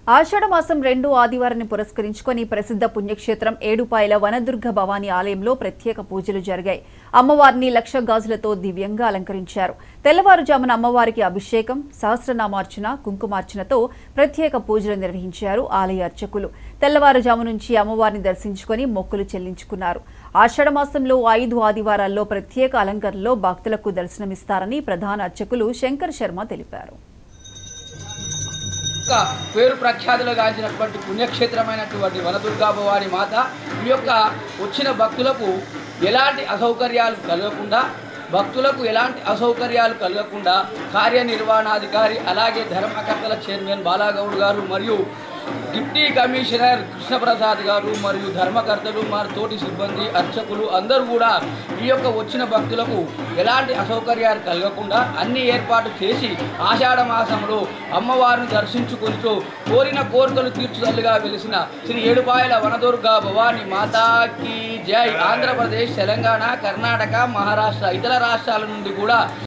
ఆషాఢమాసం 2 ఆదివారాన్ని పురస్కరించుకొని ప్రసిద్ధ పుణ్యక్షేత్రం ఏడుపాయల వనదుర్గ భవానీ ఆలయంలో ప్రత్యేక పూజలు జరిగాయి. అమ్మవారిని లక్ష గాజులతో దివ్యంగా అలంకరించారు. తెల్లవారుజామున అమ్మవారికి అభిషేకం, సహస్రనామార్చన, కుంకుమార్చనతో ప్రత్యేక పూజలు నిర్వహించారు ఆలయ అర్చకులు. తెల్లవారుజాము నుంచి అమ్మవారిని దర్శించుకొని మొక్కులు చెల్లించుకున్నారు. ఆషాఢమాసంలో 5 ఆదివారాల్లో ప్రత్యేక అలంకరణలో భక్తులకు దర్శనమిస్తారని ప్రధాన అర్చకులు శంకర్ శర్మ తెలిపారు. పేరు ప్రఖ్యాతులు గాంచినటువంటి పుణ్యక్షేత్రమైనటువంటి వనదుర్గా భవానీ మాత ఈ యొక్క వచ్చిన భక్తులకు ఎలాంటి అసౌకర్యాలు కలగకుండా కార్యనిర్వహణాధికారి అలాగే ధర్మకర్తల చైర్మన్ బాలాగౌడ్ గారు మరియు డిప్యూటీ కమిషనర్ కృష్ణప్రసాద్ గారు మరియు ధర్మకర్తలు మరి తోటి సిబ్బంది అర్చకులు అందరూ కూడా ఈ యొక్క వచ్చిన భక్తులకు ఎలాంటి అసౌకర్యాలు కలగకుండా అన్ని ఏర్పాటు చేసి ఆషాఢ మాసంలో అమ్మవారిని దర్శించుకుంటూ కోరిన కోరికలు తీర్చుదల్లుగా వెలిసిన శ్రీ ఏడుపాయల వనదుర్గా భవానీ మాతాకి జై. ఆంధ్రప్రదేశ్, తెలంగాణ, కర్ణాటక, మహారాష్ట్ర ఇతర రాష్ట్రాల నుండి కూడా